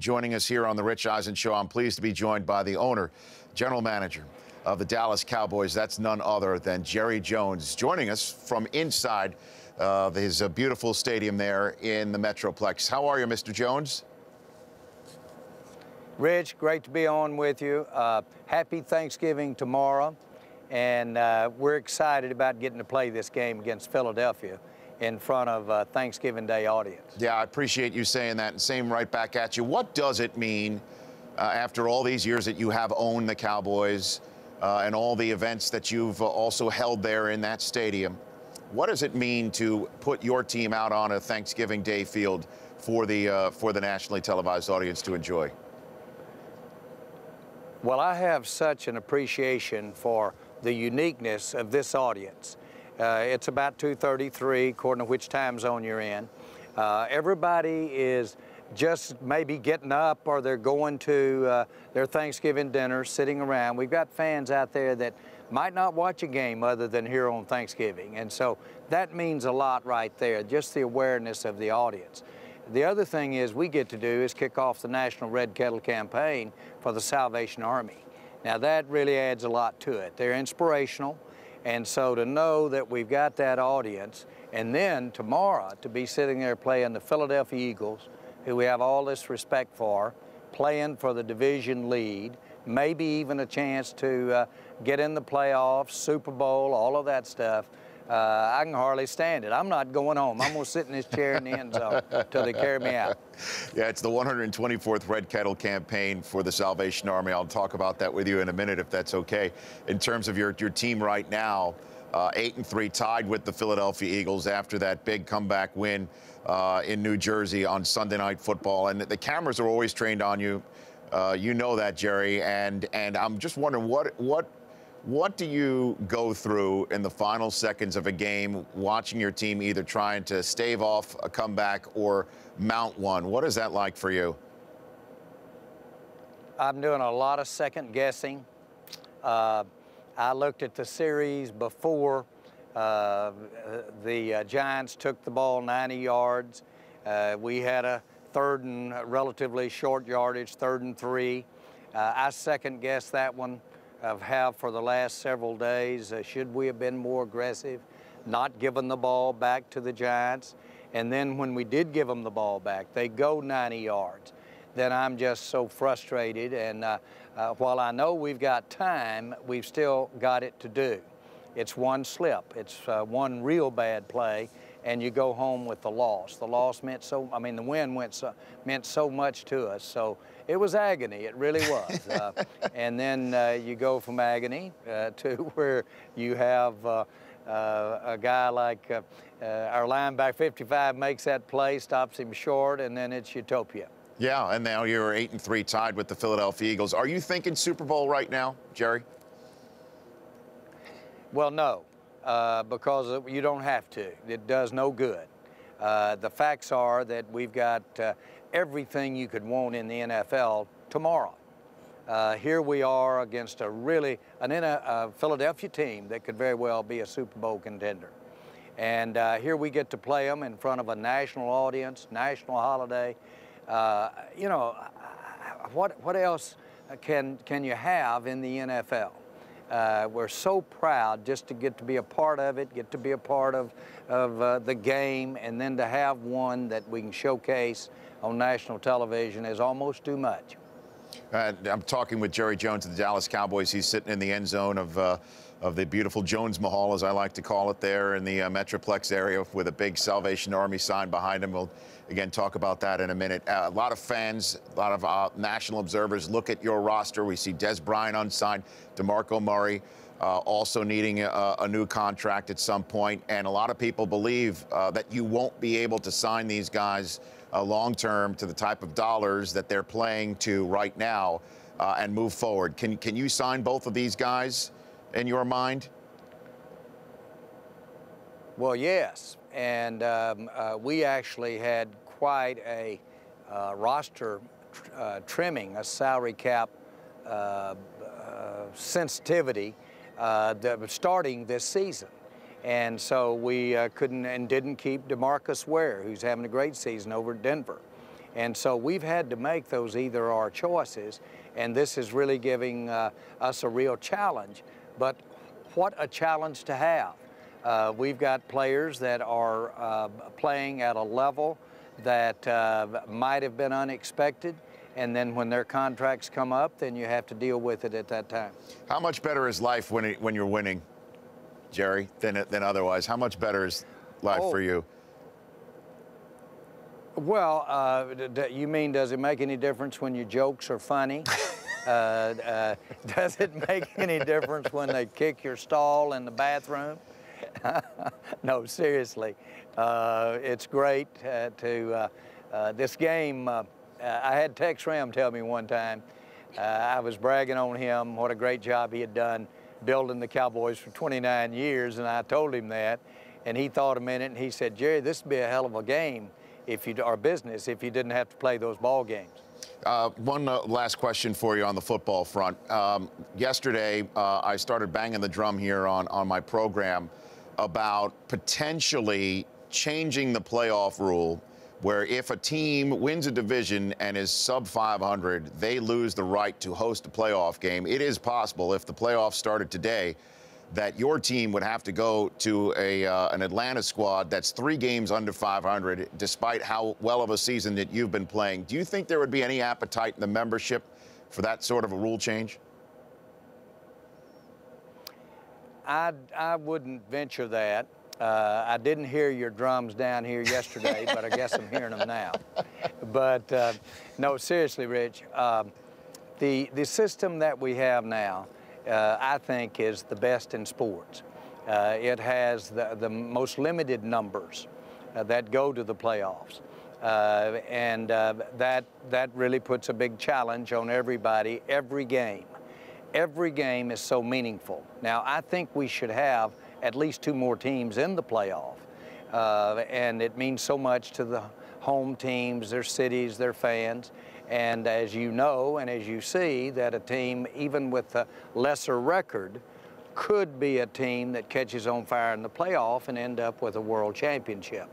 joining us here on the Rich Eisen Show. I'm pleased to be joined by the owner, general manager of the Dallas Cowboys. That's none other than Jerry Jones, joining us from inside his beautiful stadium there in the Metroplex. How are you, Mr. Jones? Rich, great to be on with you. Happy Thanksgiving tomorrow, and we're excited about getting to play this game against Philadelphia in front of a Thanksgiving Day audience. Yeah, I appreciate you saying that, and same right back at you. What does it mean after all these years that you have owned the Cowboys and all the events that you've also held there in that stadium? What does it mean to put your team out on a Thanksgiving Day field for the nationally televised audience to enjoy? Well, I have such an appreciation for the uniqueness of this audience. It's about 2:33, according to which time zone you're in. Everybody is just maybe getting up, or they're going to their Thanksgiving dinner, sitting around. We've got fans out there that might not watch a game other than here on Thanksgiving. And so that means a lot right there, just the awareness of the audience. The other thing is we get to do is kick off the National Red Kettle campaign for the Salvation Army. Now that really adds a lot to it. They're inspirational, and so to know that we've got that audience, and then tomorrow to be sitting there playing the Philadelphia Eagles, who we have all this respect for, playing for the division lead, maybe even a chance to get in the playoffs, Super Bowl, all of that stuff. I can hardly stand it. I'm not going home. I'm going to sit in this chair in the end zone till they carry me out. Yeah, it's the 124th Red Kettle campaign for the Salvation Army. I'll talk about that with you in a minute, if that's okay. In terms of your team right now, 8-3, tied with the Philadelphia Eagles after that big comeback win in New Jersey on Sunday Night Football. And the cameras are always trained on you. You know that, Jerry. And I'm just wondering, what do you go through in the final seconds of a game, watching your team either trying to stave off a comeback or mount one? What is that like for you? I'm doing a lot of second guessing. I looked at the series before the Giants took the ball 90 yards. We had a third and relatively short yardage, 3rd and 3. I second guessed that one. Have for the last several days. Should we have been more aggressive, not giving the ball back to the Giants? And then when we did give them the ball back, they go 90 yards. Then I'm just so frustrated. And while I know we've got time, we've still got it to do. It's one slip. It's one real bad play, and you go home with the loss. The loss meant so, I mean, the win meant so much to us. So it was agony, it really was. And then you go from agony to where you have a guy like our linebacker, 55, makes that play, stops him short, and then it's utopia. Yeah, and now you're 8-3, tied with the Philadelphia Eagles. Are you thinking Super Bowl right now, Jerry? Well, no, because you don't have to. It does no good. The facts are that we've got everything you could want in the NFL tomorrow. Here we are against a Philadelphia team that could very well be a Super Bowl contender. And here we get to play them in front of a national audience, national holiday. You know, what else can you have in the NFL? We're so proud just to get to be a part of it, get to be a part of the game, and then to have one that we can showcase on national television is almost too much. I'm talking with Jerry Jones of the Dallas Cowboys. He's sitting in the end zone of the beautiful Jones Mahal, as I like to call it, there in the Metroplex area with a big Salvation Army sign behind him. We'll, again, talk about that in a minute. A lot of fans, a lot of national observers look at your roster. We see Des Bryant unsigned, DeMarco Murray also needing a new contract at some point. And a lot of people believe that you won't be able to sign these guys long-term to the type of dollars that they're playing to right now and move forward. Can you sign both of these guys in your mind? Well, yes, and we actually had quite a roster trimming, a salary cap sensitivity starting this season. And so we couldn't and didn't keep DeMarcus Ware, who's having a great season over at Denver. And so we've had to make those either-or choices, and this is really giving us a real challenge. But what a challenge to have. We've got players that are playing at a level that might have been unexpected, and then when their contracts come up, then you have to deal with it at that time. How much better is life when you're winning, Jerry, than otherwise? How much better is life for you? Well, you mean, does it make any difference when your jokes are funny? Does it make any difference when they kick your stall in the bathroom? No, seriously. It's great to this game. I had Tex Ram tell me one time, I was bragging on him, what a great job he had done building the Cowboys for 29 years, and I told him that, and he thought a minute, and he said, Jerry, this would be a hell of a game or business if you didn't have to play those ball games. One last question for you on the football front. Yesterday, I started banging the drum here on my program about potentially changing the playoff rule, where if a team wins a division and is sub 500, they lose the right to host a playoff game. It is possible, if the playoffs started today, that your team would have to go to an Atlanta squad that's 3 games under 500, despite how well of a season that you've been playing. Do you think there would be any appetite in the membership for that sort of a rule change? I wouldn't venture that. I didn't hear your drums down here yesterday, but I guess I'm hearing them now. But no, seriously, Rich, the system that we have now, I think, is the best in sports. It has the most limited numbers that go to the playoffs. And that really puts a big challenge on everybody, every game. Every game is so meaningful. Now, I think we should have at least 2 more teams in the playoff. And it means so much to the home teams, their cities, their fans. And as you know, and as you see, that a team, even with a lesser record, could be a team that catches on fire in the playoff and end up with a world championship.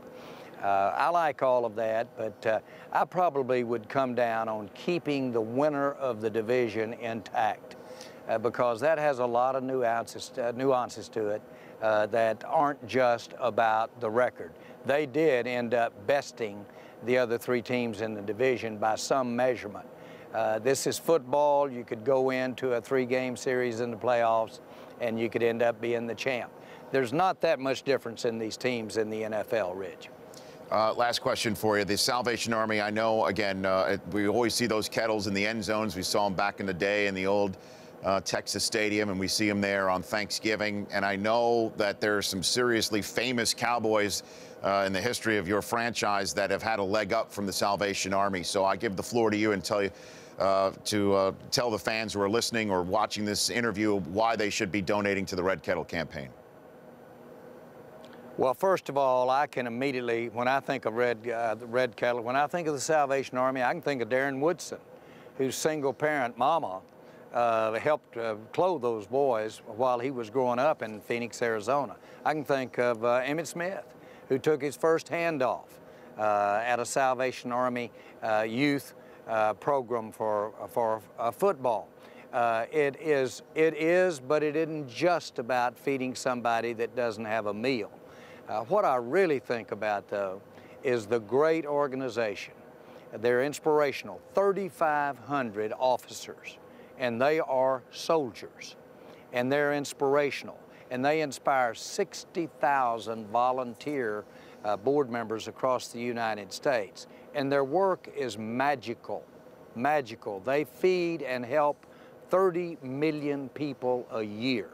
I like all of that, but I probably would come down on keeping the winner of the division intact, because that has a lot of nuances to it that aren't just about the record. They did end up besting the other 3 teams in the division by some measurement. This is football. You could go into a 3-game series in the playoffs and you could end up being the champ. There's not that much difference in these teams in the NFL, Rich. Last question for you. The Salvation Army, I know, again, we always see those kettles in the end zones. We saw them back in the day in the old Texas Stadium, and we see them there on Thanksgiving. And I know that there are some seriously famous Cowboys in the history of your franchise that have had a leg up from the Salvation Army. So I give the floor to you and tell you to tell the fans who are listening or watching this interview why they should be donating to the Red Kettle campaign. Well, first of all, I can immediately, when I think of the Red Kettle, when I think of the Salvation Army, I can think of Darren Woodson, whose single-parent mama helped clothe those boys while he was growing up in Phoenix, Arizona. I can think of Emmitt Smith, who took his first handoff at a Salvation Army youth program for football. It is, but it isn't just about feeding somebody that doesn't have a meal. What I really think about, though, is the great organization. They're inspirational. 3,500 officers, and they are soldiers, and they're inspirational. And they inspire 60,000 volunteer board members across the United States. And their work is magical, magical. They feed and help 30 million people a year.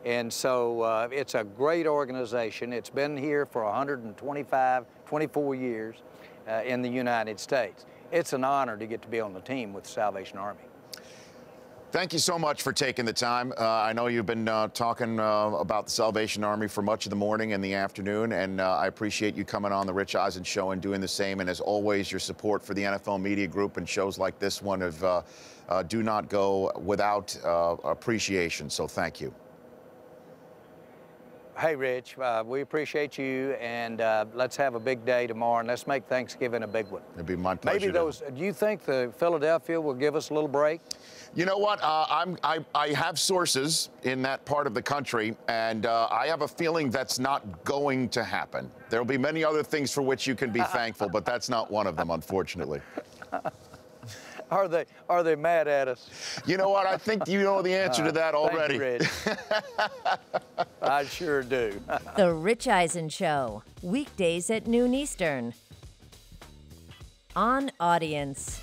And so it's a great organization. It's been here for 24 years in the United States. It's an honor to get to be on the team with the Salvation Army. Thank you so much for taking the time. I know you've been talking about the Salvation Army for much of the morning and the afternoon, and I appreciate you coming on the Rich Eisen Show and doing the same. And as always, your support for the NFL Media Group and shows like this one do not go without appreciation. So thank you. Hey, Rich, we appreciate you, and let's have a big day tomorrow, and let's make Thanksgiving a big one. It'd be my pleasure. Maybe those. Do you think the Philadelphia will give us a little break? You know what? I have sources in that part of the country, and I have a feeling that's not going to happen. There will be many other things for which you can be thankful, but that's not one of them, unfortunately. Are they mad at us? You know what? I think you know the answer to that already. Thank you, Rich. I sure do. The Rich Eisen Show, weekdays at noon Eastern. On Audience.